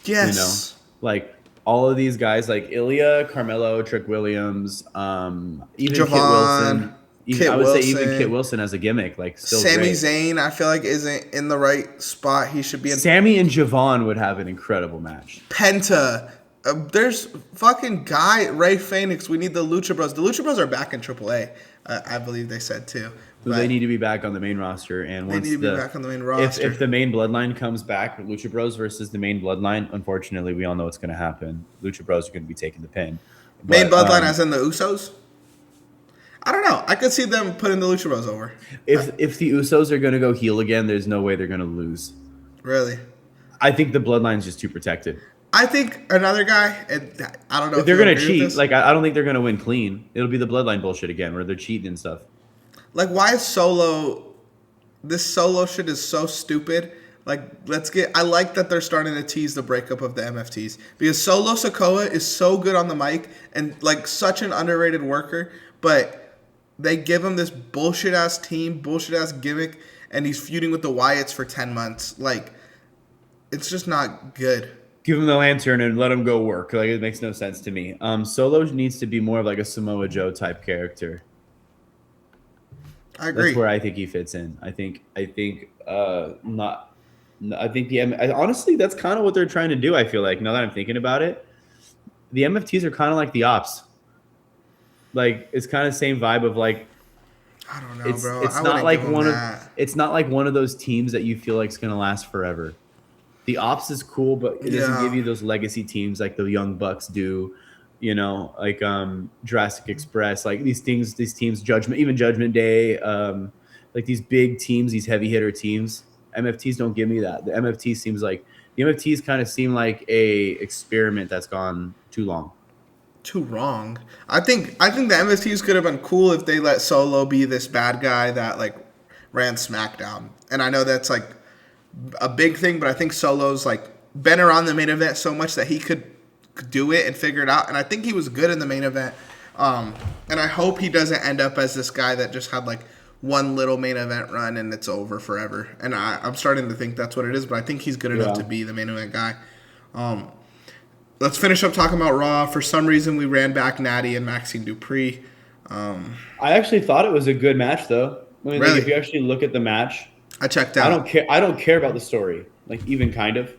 Yes, you know, like all of these guys, like Ilya, Carmelo, Trick Williams, even Javon. Kit Wilson. I would say even Kit Wilson as a gimmick, like still Sami great. Zayn, I feel like isn't in the right spot. He should be in. Sammy and Javon would have an incredible match. Penta, there's fucking guy Ray Phoenix. We need the Lucha Bros. The Lucha Bros are back in AAA. I believe they said too. But they need to be back on the main roster, and they need to be back on the main roster. If the main bloodline comes back, Lucha Bros versus the main bloodline, unfortunately, we all know what's going to happen. Lucha Bros are going to be taking the pin. But, main bloodline, as in the Usos. I don't know. I could see them putting the Lucha Bros over. If the Usos are going to go heel again, there's no way they're going to lose. Really? I think the bloodline's just too protected. I think another guy, and I don't know if they're going to cheat. Like, I don't think they're going to win clean. It'll be the bloodline bullshit again, where they're cheating and stuff. Like, why is Solo? This Solo shit is so stupid. Like, I like that they're starting to tease the breakup of the MFTs because Solo Sikoa is so good on the mic and like such an underrated worker, but they give him this bullshit ass team, bullshit ass gimmick, and he's feuding with the Wyatts for 10 months. Like, it's just not good. Give him the lantern and let him go work. Like, it makes no sense to me. Solo needs to be more of like a Samoa Joe type character. I agree. That's where I think he fits in. Honestly, that's kind of what they're trying to do. I feel like now that I'm thinking about it, the MFTs are kind of like the Ops. Like, it's kind of the same vibe of like, I don't know, bro. It's not like one of those teams that you feel like is gonna last forever. The Ops is cool, but it doesn't give you those legacy teams like the Young Bucks do. You know, like Jurassic Express, like these teams, Judgment Day, like these big teams, these heavy hitter teams. MFTs don't give me that. The MFTs kind of seem like a experiment that's gone too long. Too wrong. I think the MFTs could have been cool if they let Solo be this bad guy that like ran SmackDown. And I know that's like a big thing, but I think Solo's like been around the main event so much that he could do it and figure it out. And I think he was good in the main event. And I hope he doesn't end up as this guy that just had like one little main event run and it's over forever. And I'm starting to think that's what it is, but I think he's good enough to be the main event guy. Let's finish up talking about Raw. For some reason, we ran back Natty and Maxine Dupree. I actually thought it was a good match, though. I mean, really? Like, if you actually look at the match, I checked out. I don't care about the story, like even kind of.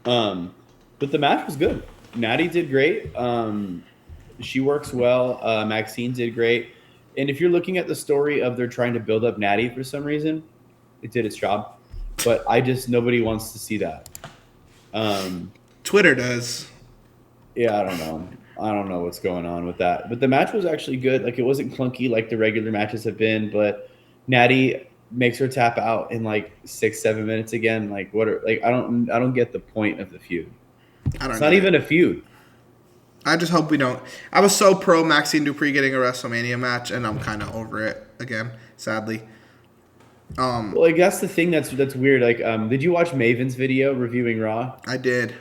But the match was good. Natty did great. She works well. Maxine did great. And if you're looking at the story of they're trying to build up Natty for some reason, it did its job. But nobody wants to see that. Twitter does. Yeah, I don't know what's going on with that. But the match was actually good. Like, it wasn't clunky like the regular matches have been, but Natty makes her tap out in like 6-7 minutes again. Like, I don't get the point of the feud. It's not even a feud. I just hope we don't. I was so pro Maxine Dupree getting a WrestleMania match, and I'm kind of over it again, sadly. Well, like that's the thing that's weird. Like, did you watch Maven's video reviewing Raw? I did.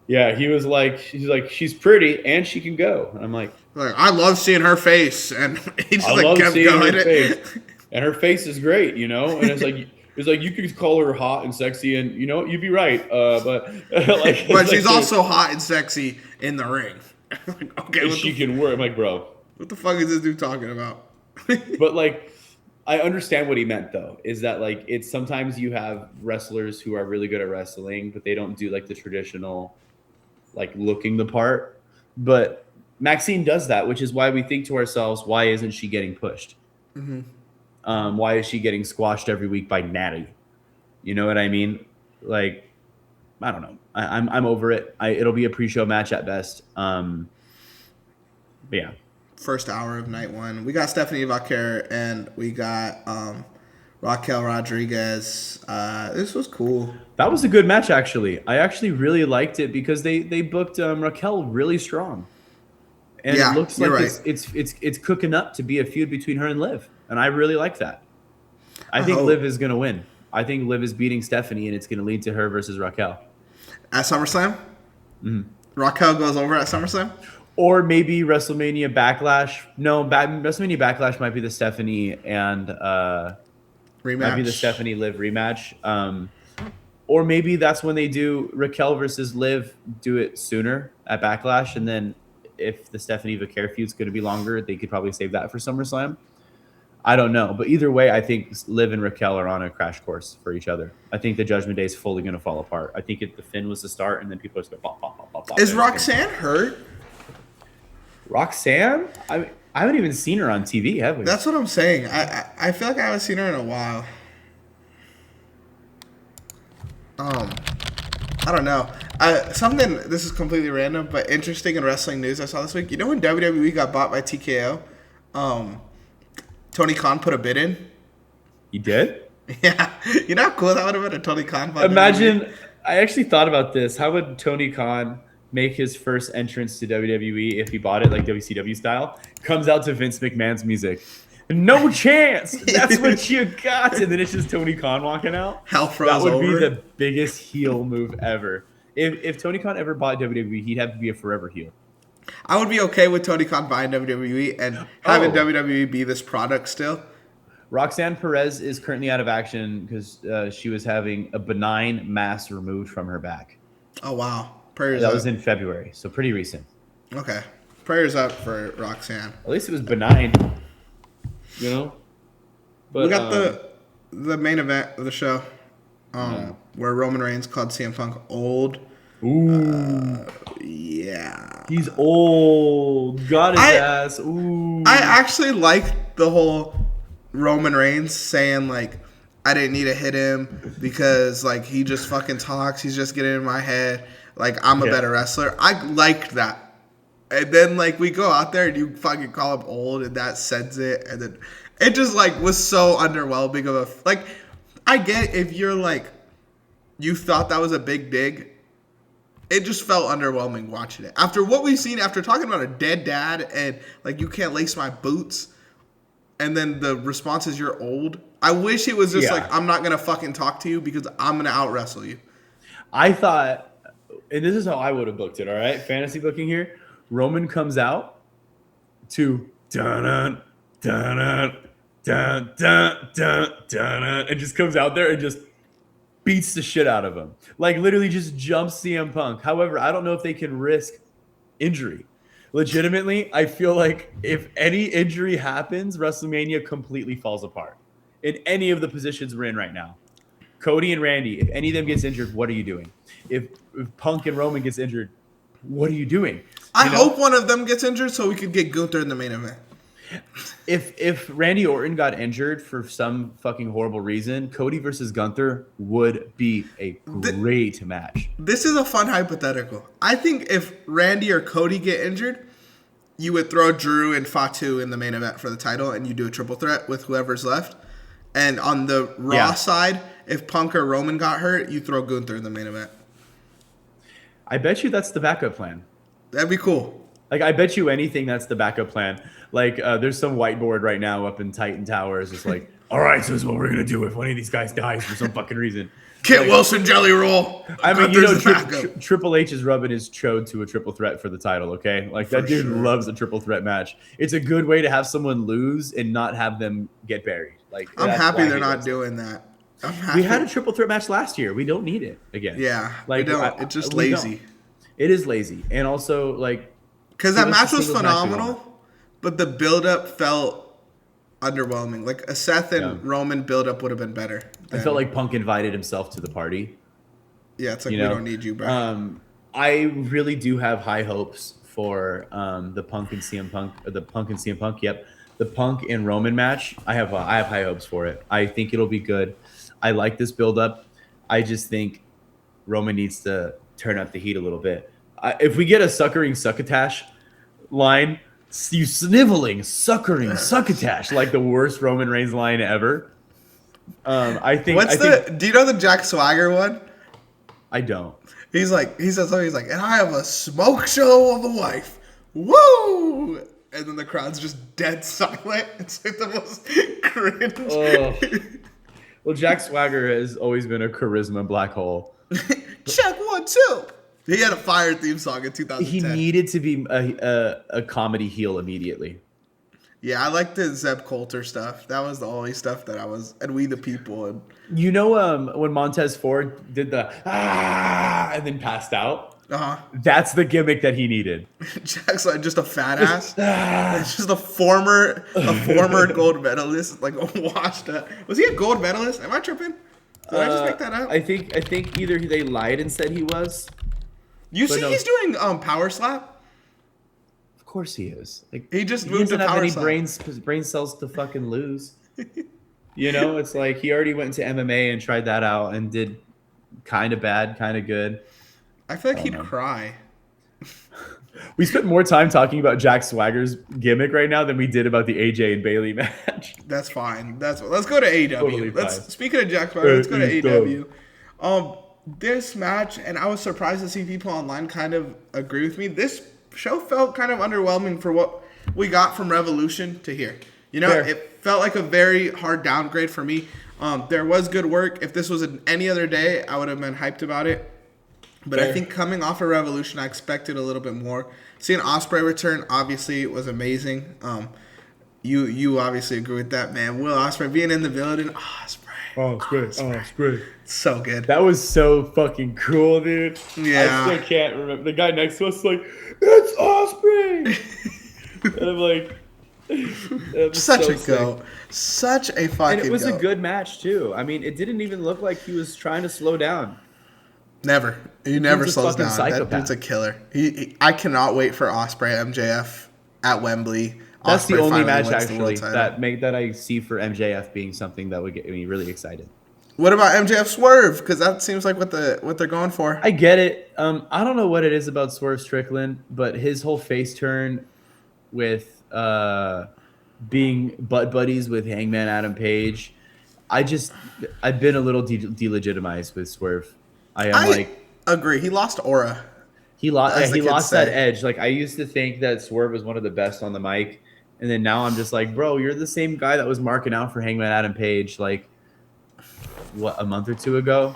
Yeah, he's like, she's pretty and she can go. And I'm like, Like, I love seeing her face, and he just I like love kept seeing going. her face, and her face is great, you know. And it's like you could call her hot and sexy, and you know you'd be right. But like, But she's like, also hot and sexy in the ring. Like, okay, she can work. I'm like, bro, what the fuck is this dude talking about? but like, I understand what he meant though. Is that like it's sometimes you have wrestlers who are really good at wrestling, but they don't do like the traditional, like looking the part. But Maxine does that, which is why we think to ourselves, why isn't she getting pushed? Why is she getting squashed every week by Natty? You know what I mean? Like, I don't know. I'm over it. It'll be a pre-show match at best. But yeah. First hour of night one, we got Stephanie Vaquer and we got Raquel Rodriguez. This was cool. That was a good match, actually. I actually really liked it because they booked Raquel really strong, and Yeah, it looks you're like right. it's cooking up to be a feud between her and Liv, and I really like that. I think hope. Liv is gonna win. I think Liv is beating Stephanie, and it's gonna lead to her versus Raquel, At SummerSlam? Raquel goes over at SummerSlam? or maybe WrestleMania Backlash. No, WrestleMania Backlash might be the Stephanie and Rematch? might be the Stephanie Liv rematch. Or maybe that's when they do Raquel versus Liv, do it sooner at Backlash, and then if the Stephanie Vaquer feud's going to be longer, they could probably save that for SummerSlam. I don't know, but either way, I think Liv and Raquel are on a crash course for each other. I think the Judgment Day is fully going to fall apart. I think the Finn was the start, and then people are just going to pop, pop, pop, pop, pop. Is Roxanne hurt? Roxanne? I haven't even seen her on TV, have we? That's what I'm saying. I feel like I haven't seen her in a while. I don't know. Something, this is completely random, but interesting in wrestling news I saw this week. You know when WWE got bought by TKO? Tony Khan put a bid in. You did? Yeah. You know how cool that would have been a Tony Khan bought Imagine, I actually thought about this. How would Tony Khan make his first entrance to WWE if he bought it like WCW style? Comes out to Vince McMahon's music. No chance. That's what you got. And then it's just Tony Khan walking out. Hell froze That would over. be the biggest heel move ever. If Tony Khan ever bought WWE, he'd have to be a forever heel. I would be okay with Tony Khan buying WWE and having WWE be this product still. Roxanne Perez is currently out of action because she was having a benign mass removed from her back. Oh, wow. Prayers That up. was in February, so pretty recent. Okay. Prayers up for Roxanne. At least it was benign, you know. But We got the main event of the show where Roman Reigns called CM Punk old. ooh, Yeah. he's old. Got his ass. Ooh. I actually like the whole Roman Reigns saying, like, I didn't need to hit him because, like, he just fucking talks. He's just getting in my head. Like, I'm a better wrestler. I liked that. And then, like, we go out there and you fucking call him old and that sends it. And then it just, like, was so underwhelming of a... Like, I get if you're, like, you thought that was a big dig. It just felt underwhelming watching it. After what we've seen, after talking about a dead dad and, like, you can't lace my boots, and then the response is you're old. I wish it was just like, I'm not going to fucking talk to you because I'm going to out-wrestle you. I thought, and this is how I would have booked it, all right? Fantasy booking here. Roman comes out to dun dun dun dun dun dun dun and just comes out there and just beats the shit out of him. Like literally just jumps CM Punk. However, I don't know if they can risk injury. Legitimately, I feel like if any injury happens, WrestleMania completely falls apart. In any of the positions we're in right now. Cody and Randy, if any of them gets injured, what are you doing? If Punk and Roman gets injured, what are you doing? I hope one of them gets injured so we could get Gunther in the main event. If Randy Orton got injured for some fucking horrible reason, Cody versus Gunther would be a great match. This is a fun hypothetical. I think if Randy or Cody get injured, you would throw Drew and Fatu in the main event for the title and you do a triple threat with whoever's left. And on the Raw side, if Punk or Roman got hurt, you throw Gunther in the main event. I bet you that's the backup plan. That'd be cool. Like, I bet you anything that's the backup plan. Like, there's some whiteboard right now up in Titan Towers. It's like, all right, so this is what we're gonna do if one of these guys dies for some fucking reason. Kit Like, Wilson jelly roll. I mean, you know, backup. Triple H is rubbing his chode to a triple threat for the title. Okay, like that For dude sure. loves a triple threat match. It's a good way to have someone lose and not have them get buried. Like I'm that's happy why they're he not loves it. doing that. I'm happy. We had a triple threat match last year. We don't need it again. Yeah, like we don't. It's just we lazy. don't. It is lazy, and also like Because that give us match the was singles match we want. phenomenal, but the build-up felt underwhelming. Like a Seth and Yeah. Roman build-up would have been better. I felt like Punk invited himself to the party. Yeah, it's like You we know? don't need you, bro. I really do have high hopes for the Punk and CM Punk, or the Punk and CM Punk. Yep, the Punk and Roman match. I have high hopes for it. I think it'll be good. I like this build up. I just think Roman needs to turn up the heat a little bit. If we get a suckering succotash line, you sniveling suckering succotash, like the worst Roman Reigns line ever. I think. Do you know the Jack Swagger one? I don't. He says something. He's like, and I have a smoke show of a wife. Woo! And then the crowd's just dead silent. It's like the most cringe. Oh. Well, Jack Swagger has always been a charisma black hole. Check 1, 2. He had a fire theme song in 2010. He needed to be a comedy heel immediately. Yeah, I liked the Zeb Coulter stuff. That was the only stuff that I was, and We the People. And You know, when Montez Ford did the and then passed out. That's the gimmick that he needed. Jack's like just a fat ass. It's just a former gold medalist, like washed up. Was he a gold medalist? Am I tripping? Did I just make that up? I think either they lied and said he was. You see, no. he's doing Power Slap. Of course he is. Like He just he moved to doesn't have Power any Slap. brain cells to fucking lose. You know, it's like he already went to MMA and tried that out and did kind of bad, kind of good. I feel like he'd cry. We spent more time talking about Jack Swagger's gimmick right now than we did about the AJ and Bailey match. That's fine. Let's go to AEW. Totally fine. Speaking of Jack Swagger, let's go to AEW. This match, and I was surprised to see people online kind of agree with me. This show felt kind of underwhelming for what we got from Revolution to here. You know, It felt like a very hard downgrade for me. There was good work. If this was any other day, I would have been hyped about it. But I think coming off of Revolution, I expected a little bit more. Seeing Ospreay return, obviously, was amazing. You obviously agree with that, man. Will Ospreay being in the building. Ospreay. So good. That was so fucking cool, dude. Yeah. I still can't remember. The guy next to us is like, it's Ospreay. And I'm like, Such a goat. Such a fucking And it was goat. a good match, too. I mean, it didn't even look like he was trying to slow down. Never. He never Dude's a slows fucking down. psychopath. That dude's a killer. I cannot wait for Ospreay MJF at Wembley. That's Ospreay the only finally match, wins the world actually, title. that I see for MJF being something that would get me really excited. What about MJF Swerve? Because that seems like what they're going for. I get it. I don't know what it is about Swerve Strickland, but his whole face turn with being butt buddies with Hangman Adam Page, I've been a little delegitimized with Swerve. I agree. He lost aura. He lost say. that edge. Like, I used to think that Swerve was one of the best on the mic, and then now I'm just like, bro, you're the same guy that was marking out for Hangman Adam Page like a month or two ago.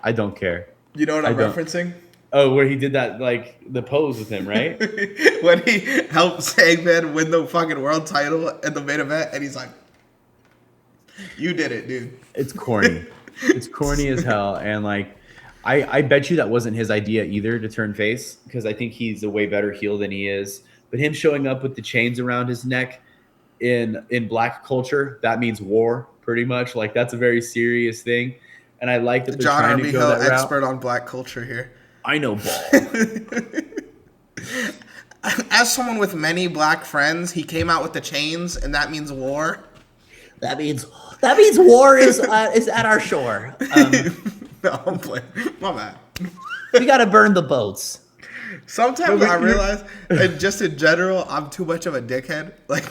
I don't care. You know what I'm referencing? Oh, where he did that, like, the pose with him, right? When he helps Hangman win the fucking world title in the main event, and he's like, you did it, dude. It's corny. It's corny as hell. And, like, I bet you that wasn't his idea either, to turn face, because I think he's a way better heel than he is. But him showing up with the chains around his neck in black culture, that means war, pretty much. Like, that's a very serious thing. And I like that they're John trying to go Armijo, that route. expert on black culture here. I know ball. As someone with many black friends, he came out with the chains, and that means war. That means war is at our shore. No, I'm playing. My bad. We gotta burn the boats. Sometimes I realize, and just in general, I'm too much of a dickhead. Like,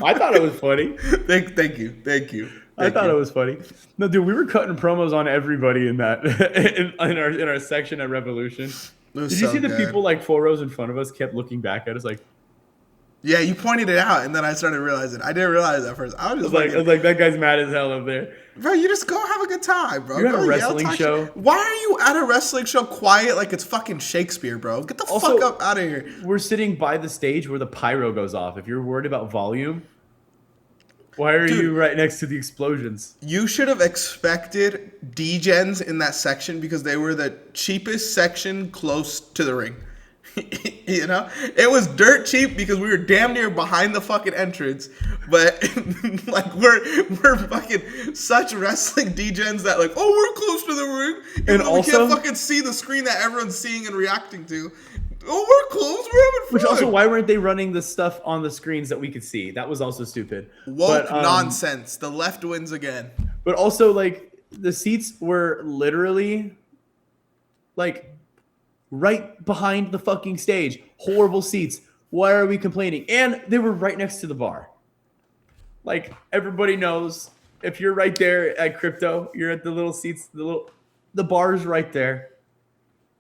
I thought it was funny. Thank you. I thought it was funny. No, dude, we were cutting promos on everybody in that in our section at Revolution. Did you see the people like 4 rows in front of us kept looking back at us like, Yeah, you pointed it out, and then I started realizing. I didn't realize at first. I was just I was like, that guy's mad as hell up there. bro, you just go have a good time, bro. You're at Go a yell, wrestling talk show? shit. Why are you at a wrestling show quiet like it's fucking Shakespeare, bro? Get the Also, fuck up out of here. We're sitting by the stage where the pyro goes off. If you're worried about volume, why are you right next to the explosions? You should have expected D-gens in that section because they were the cheapest section close to the ring. You know, it was dirt cheap because we were damn near behind the fucking entrance, but like we're fucking such wrestling degens that like, oh, we're close to the ring, even And though we also- can't fucking see the screen that everyone's seeing and reacting to. Oh, we're close, we're having fun. Which also, why weren't they running the stuff on the screens that we could see? That was also stupid. woke nonsense. The left wins again. But also, like, the seats were literally like right behind the fucking stage. Horrible seats. Why are we complaining? And they were right next to the bar. Like, everybody knows if you're right there at Crypto, you're at the little seats, the bar's right there.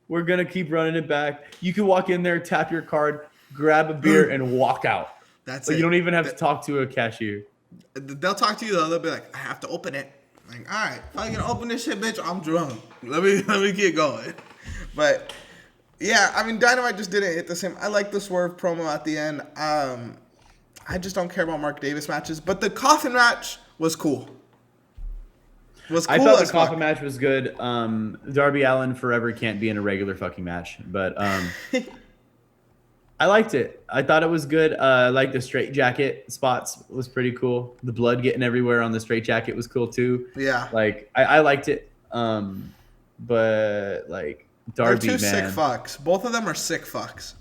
We're gonna keep running it back. You can walk in there, tap your card, grab a beer, and walk out. That's Like, it. you don't even have to talk to a cashier. They'll talk to you though. They'll be like, I have to open it. Like, all right, if I can open this shit, bitch, I'm drunk. Let me keep going. But yeah, I mean, Dynamite just didn't hit the same. I like the Swerve promo at the end. I just don't care about Mark Davis matches, but the coffin match was cool. I thought the coffin match was good. Darby Allin forever can't be in a regular fucking match, but I liked it. I thought it was good. I liked the straight jacket spots was pretty cool. The blood getting everywhere on the straight jacket was cool too. Yeah. Like I liked it. But like Darby, They're two sick man, fucks. Both of them are sick fucks.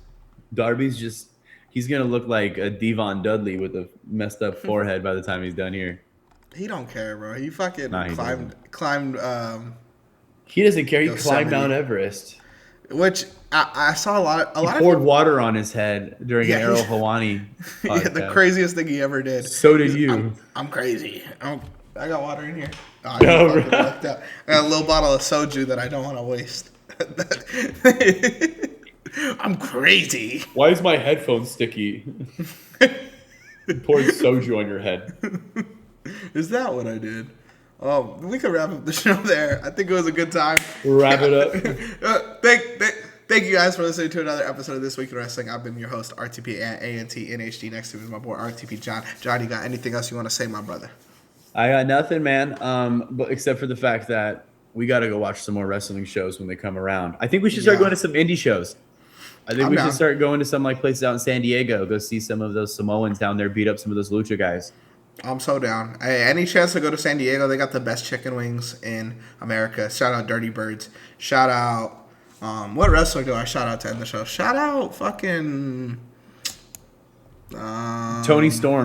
Darby's just he's gonna look like a Devon Dudley with a messed up forehead by the time he's done here. He don't care, bro. He fucking Nah, he climbed. He doesn't care. He Yosemite. climbed Mount Everest. Which I saw a lot He of poured people- water on his head during Yeah, an Arrow Hawani Yeah, the podcast. craziest thing he ever did. So did you. I'm crazy. I got water in here. Oh, No, you fucking bro. lucked out. I got a little bottle of soju that I don't want to waste. I'm crazy. Why is my headphone sticky? Poured soju on your head. Is that what I did? Oh, we could wrap up the show there. I think it was a good time. Wrap it up. Thank you guys for listening to another episode of This Week in Wrestling. I've been your host, RTP and ANT Next to me is my boy, RTP John. John, you got anything else you want to say, my brother? I got nothing, man. But except for the fact that we got to go watch some more wrestling shows when they come around. I think we should start going to some indie shows. I think we should start going to some like places out in San Diego. Go see some of those Samoans down there beat up some of those lucha guys. I'm so down. Hey, any chance to go to San Diego? They got the best chicken wings in America. Shout out Dirty Birds. Shout out. What wrestler do I shout out to end the show? Shout out fucking. Tony Storm.